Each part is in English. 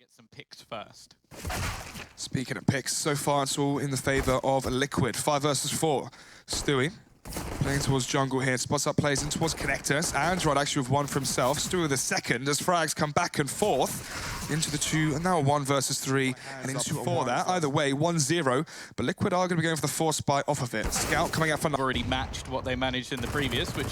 get some picks first. Speaking of picks, so far it's all in the favor of Liquid. 5 versus 4. Stewie playing towards jungle here, spots up plays in towards connectors. Android actually with one for himself. Stewie with a second as frags come back and forth into the 2, and now a 1 versus 3, and into 4 that. Either way, 1-0, but Liquid are going to be going for the 4 spy off of it. Scout coming out for... Already matched what they managed in the previous, which...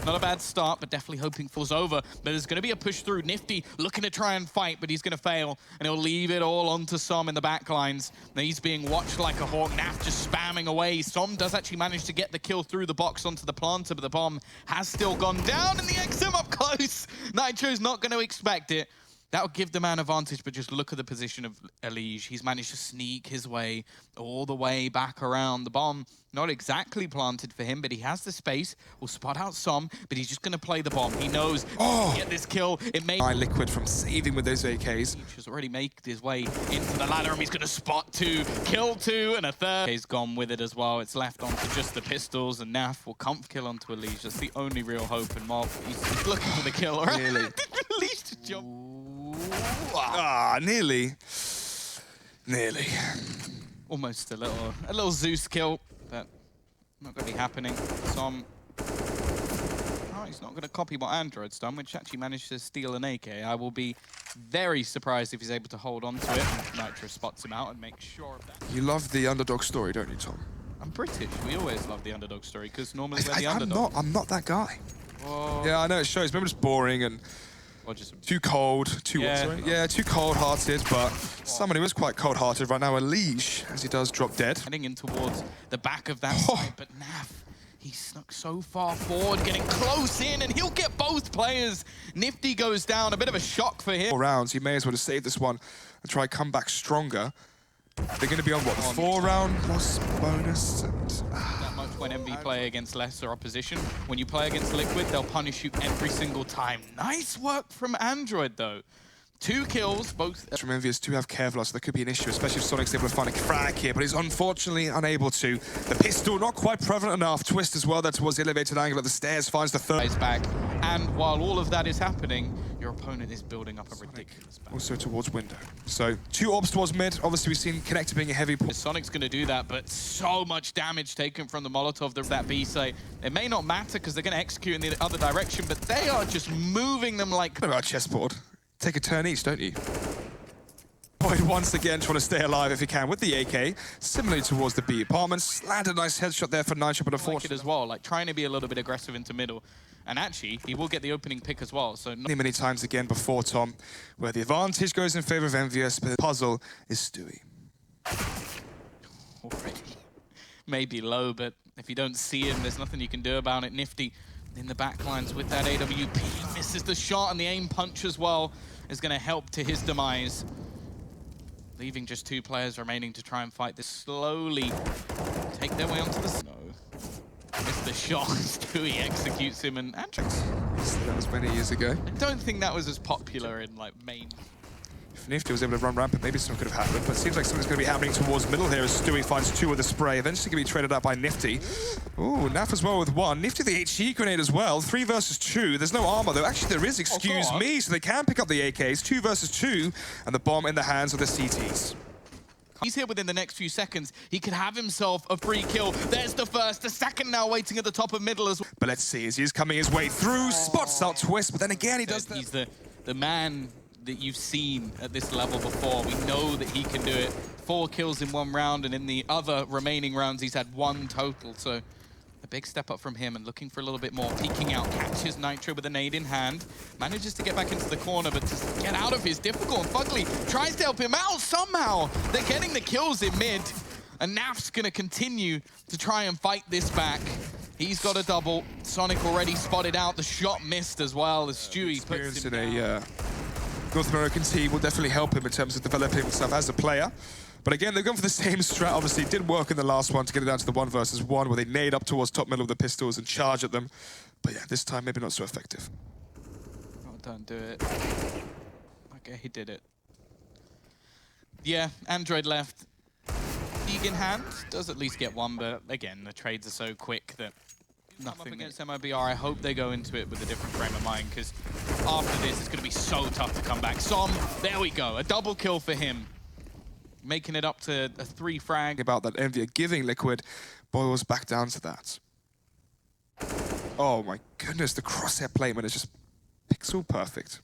not a bad start, but definitely hoping falls over. But there's going to be a push through. Nifty looking to try and fight, but he's going to fail. And he'll leave it all onto Som in the backlines. Now he's being watched like a hawk. Naf just spamming away. Som does actually manage to get the kill through the box onto the planter, but the bomb has still gone down. And the XM up close. Nitro's not going to expect it. That would give the man advantage, but just look at the position of Elige. He's managed to sneak his way all the way back around. The bomb, not exactly planted for him, but he has the space. Will spot out Som, but he's just going to play the bomb. He knows get this kill. It may... Liquid from saving with those AKs. He's already made his way into the ladder, and he's going to spot 2, kill 2, and a third. He's gone with it as well. It's left onto just the pistols, and Naf will comf kill onto Elige. That's the only real hope in Mob. He's looking for the kill. Right? Really? Elige to jump. Nearly. Nearly. Almost a little Zeus kill, but not going to be happening. Som. Oh, he's not going to copy what Android's done, which actually managed to steal an AK. I will be very surprised if he's able to hold on to it. Nitro spots him out and makes sure of that. You love the underdog story, don't you, Tom? I'm British. We always love the underdog story because normally we're the underdog. I'm not that guy. Whoa. Yeah, I know it shows. Maybe it's boring and too cold, too too cold-hearted, but somebody was quite cold-hearted right now. Elige, as he does drop dead. Heading in towards the back of that side, but Naf, he snuck so far forward, getting close in, and he'll get both players. Nifty goes down, a bit of a shock for him. 4 rounds, he may as well have saved this one and try come back stronger. They're going to be on, what, the 4-round loss bonus? That much when MV play against lesser opposition. When you play against Liquid, they'll punish you every single time. Nice work from Android, though. 2 kills, both... From Envious do have Kevlar, so there could be an issue, especially if Sonic's able to find a frag here, but he's unfortunately unable to. The pistol, not quite prevalent enough. Twist as well there towards the elevated angle at the stairs, finds the third. Back. And while all of that is happening, your opponent is building up a ridiculous back. Also towards window. So 2 orbs towards mid. Obviously, we've seen Connector being a heavy pull. Sonic's going to do that, but so much damage taken from the Molotov. There's that B site. It may not matter because they're going to execute in the other direction, but they are just moving them like... What about chessboard? Take a turn each, don't you? Boyd once again trying to stay alive if he can with the AK. Similarly towards the B apartments. Landed a nice headshot there for Nitro, but unfortunately... as well, like trying to be a little bit aggressive into middle. And actually, he will get the opening pick as well. So many times again before, Tom, where the advantage goes in favor of Envious, but the puzzle is Stewie. Already. Maybe low, but if you don't see him, there's nothing you can do about it. Nifty in the backlines with that AWP. Misses the shot, and the aim punch as well is going to help to his demise. Leaving just 2 players remaining to try and fight this slowly. Take their way onto the snow. Missed the shot. Stewie executes him, and Antrix. That was many years ago. I don't think that was as popular in like main. If Nifty was able to run rampant, maybe something could have happened, but it seems like something's going to be happening towards middle here as Stewie finds 2 with the spray. Eventually going to be traded up by Nifty. Ooh, Naf as well with 1. Nifty the HE grenade as well. 3 versus 2. There's no armor though. Actually, there is, excuse me, so they can pick up the AKs. 2 versus 2, and the bomb in the hands of the CTs. He's here within the next few seconds. He could have himself a free kill. There's the first, the second now waiting at the top of middle as well. But let's see, as he's coming his way through, spots out Twist, but then again he does that. He's the man that you've seen at this level before. We know that he can do it. 4 kills in 1 round, and in the other remaining rounds, he's had 1 total. So a big step up from him, and looking for a little bit more. Peeking out, catches Nitro with a nade in hand. Manages to get back into the corner, but to get out of his difficult. Fugly tries to help him out somehow. They're getting the kills in mid. And Naf's going to continue to try and fight this back. He's got a double. Sonic already spotted out. The shot missed as well as Stewie puts him down. North American team will definitely help him in terms of developing himself as a player. But again, they've gone for the same strat. Obviously, it did work in the last one to get it down to the 1 versus 1, where they nade up towards top middle of the pistols and charge at them. But yeah, this time maybe not so effective. Oh, don't do it. Okay, he did it. Yeah, Android left. League in hand does at least get 1, but again, the trades are so quick that nothing against MIBR. I hope they go into it with a different frame of mind, because after this, it's going to be so tough to come back. Som, there we go. A double kill for him. Making it up to a 3 frag. About that Envy are giving Liquid boils back down to that. Oh my goodness, the crosshair placement is just pixel perfect.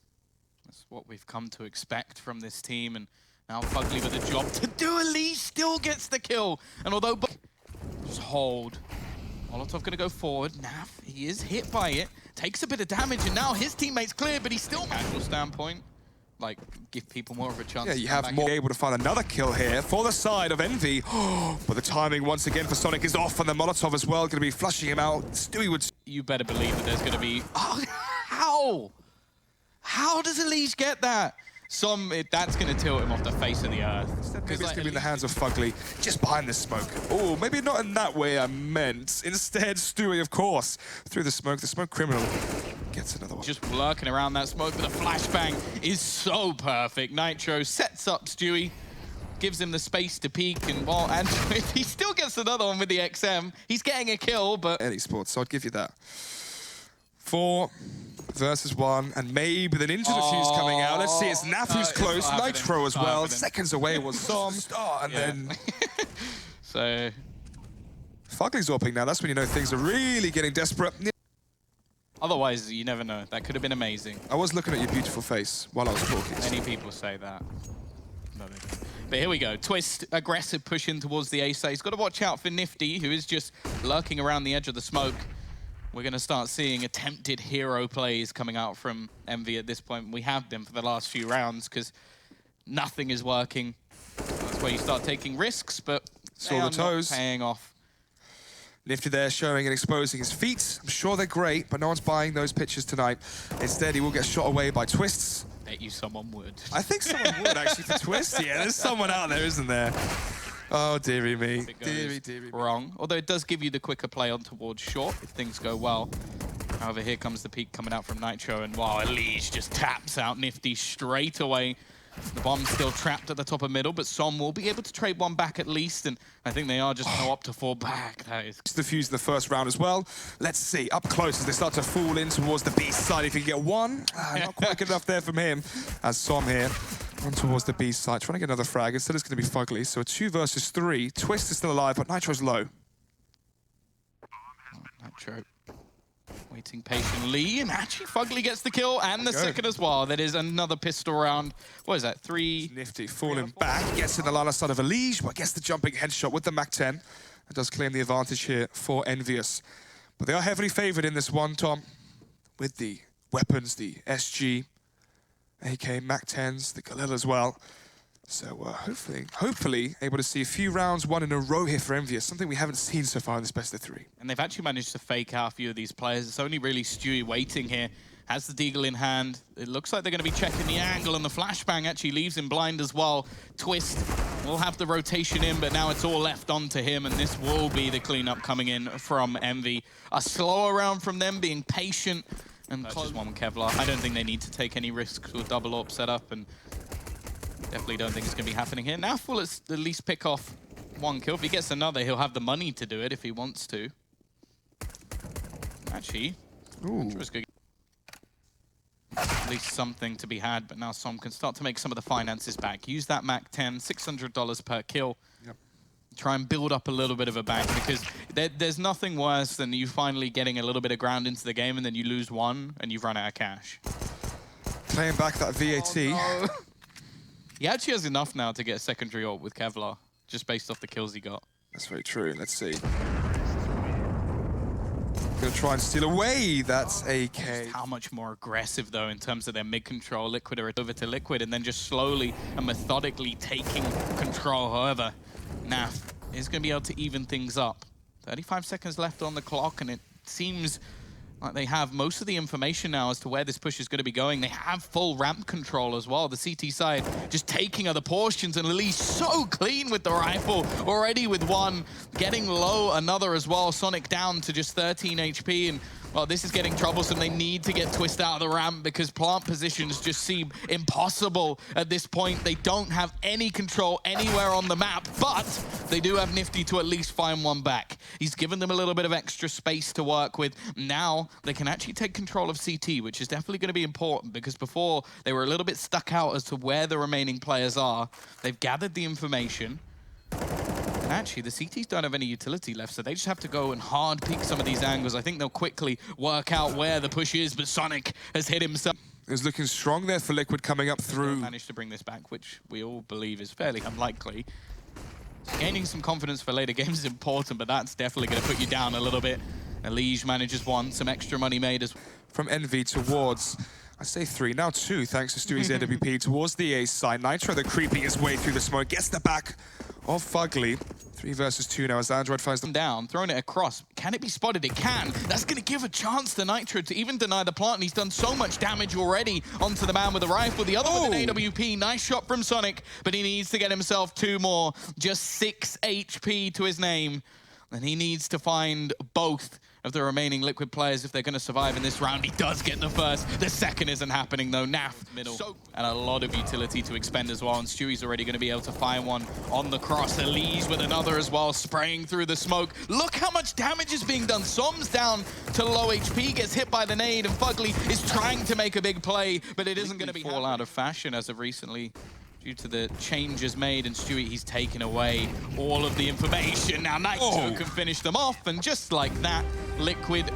That's what we've come to expect from this team, and now Fugly with a job to do. Elise still gets the kill, and although just hold. Molotov gonna go forward. Naf, he is hit by it, takes a bit of damage, and now his teammate's clear, but he's still casual standpoint. Like, give people more of a chance. Yeah, you have more able to find another kill here for the side of Envy. But the timing once again for Sonic is off, and the Molotov as well, going to be flushing him out. Stewie would... You better believe that there's going to be... Oh, how? How does Elise get that? That's going to tilt him off the face of the earth. Maybe it's going to be in the hands of Fugly, just behind the smoke. Oh, maybe not in that way I meant. Instead, Stewie, of course, through the smoke criminal gets another one. Just lurking around that smoke, but the flashbang is so perfect. Nitro sets up Stewie, gives him the space to peek, and while Andrew, he still gets another one with the XM. He's getting a kill, but... Any sports, so I'd give you that. 4 versus 1, and maybe the Ninja Defuse coming out. Let's see, it's Naf who's close, Nitro as well. Seconds away was Som, and then... So... Fugly's orping now, that's when you know things are really getting desperate. Otherwise, you never know. That could have been amazing. I was looking at your beautiful face while I was talking. Many people say that. No, they don't. But here we go. Twist, aggressive push in towards the A side. He's got to watch out for Nifty, who is just lurking around the edge of the smoke. We're going to start seeing attempted hero plays coming out from Envy at this point. We have been for the last few rounds because nothing is working. That's where you start taking risks, but they are not paying off. Nifty there showing and exposing his feet. I'm sure they're great, but no one's buying those pictures tonight. Instead, he will get shot away by Twists. Bet you someone would. I think someone would, actually, for Twist. Yeah, there's someone out there, isn't there? Oh, dearie me. Dearie me. Wrong. Although it does give you the quicker play on towards short if things go well. However, here comes the peak coming out from Nitro, and wow, Elise just taps out Nifty straight away. The bomb's still trapped at the top of middle, but Som will be able to trade one back at least, and I think they are just going to opt to fall back. That is... The fuse in the first round as well. Let's see, up close as they start to fall in towards the B side. If he can get one, not quite good enough there from him. As Som here, on towards the B side, trying to get another frag. Instead it's going to be Fugly, so a 2 versus 3. Twist is still alive, but Nitro's low. Nitro waiting patiently, and actually Fugly gets the kill and the second as well. That is another pistol round. What is that, 3? Nifty falling back, gets in the line of sight of Elise, but gets the jumping headshot with the MAC-10. And does claim the advantage here for Envious. But they are heavily favored in this one, Tom, with the weapons, the SG, AK MAC-10s, the Galil as well. So hopefully able to see a few rounds won in a row here for Envious, something we haven't seen so far in this best of 3. And they've actually managed to fake out a few of these players. It's only really Stewie waiting here. Has the deagle in hand. It looks like they're going to be checking the angle, and the flashbang actually leaves him blind as well. Twist will have the rotation in, but now it's all left onto him, and this will be the cleanup coming in from Envy. A slower round from them, being patient and just one Kevlar. I don't think they need to take any risks with double AWP setup, and definitely don't think it's going to be happening here. Now will at least pick off one kill. If he gets another, he'll have the money to do it if he wants to. Actually, at least something to be had, but now Som can start to make some of the finances back. Use that MAC-10, $600 per kill. Yep. Try and build up a little bit of a bank, because there's nothing worse than you finally getting a little bit of ground into the game and then you lose one and you've run out of cash. Playing back that VAT. Oh, no. He actually has enough now to get a secondary AWP with Kevlar, just based off the kills he got. That's very true. Let's see. Gonna try and steal away that AK. Just how much more aggressive, though, in terms of their mid-control. Liquid are over to Liquid, and then just slowly and methodically taking control. However, Naf is going to be able to even things up. 35 seconds left on the clock, and it seems like they have most of the information now as to where this push is going to be going. They have full ramp control as well. The CT side just taking other portions, and Lily's so clean with the rifle, already with one, getting low another as well. Sonic down to just 13 HP, and Well, this is getting troublesome. They need to get Twist out of the ramp because plant positions just seem impossible at this point. They don't have any control anywhere on the map, but they do have Nifty to at least find one back. He's given them a little bit of extra space to work with. Now they can actually take control of CT, which is definitely going to be important because before they were a little bit stuck out as to where the remaining players are. They've gathered the information. And actually, the CTs don't have any utility left, so they just have to go and hard peek some of these angles. I think they'll quickly work out where the push is, but Sonic has hit himself. It was looking strong there for Liquid coming up through. Managed to bring this back, which we all believe is fairly unlikely. Gaining some confidence for later games is important, but that's definitely going to put you down a little bit. Elige manages one, some extra money made as well. From Envy towards, I say 3, now 2, thanks to Stewie's AWP towards the A side. Nitro, the creeping his way through the smoke, gets the back of Fugly. 3 versus 2 now as Android finds them down, throwing it across. Can it be spotted? It can. That's going to give a chance to Nitro to even deny the plant, and he's done so much damage already onto the man with a rifle. The other with an AWP. Nice shot from Sonic, but he needs to get himself 2 more. Just 6 HP to his name, and he needs to find both of the remaining Liquid players if they're going to survive in this round. He does get the first. The second isn't happening, though. Naf, middle. And a lot of utility to expend as well, and Stewie's already going to be able to find one on the cross. Elige with another as well, spraying through the smoke. Look how much damage is being done. Som's down to low HP, gets hit by the nade, and Fugly is trying to make a big play, but it isn't going to be fall out of fashion as of recently. Due to the changes made, and Stewie, he's taken away all of the information. Now Nitro can finish them off, and just like that, Liquid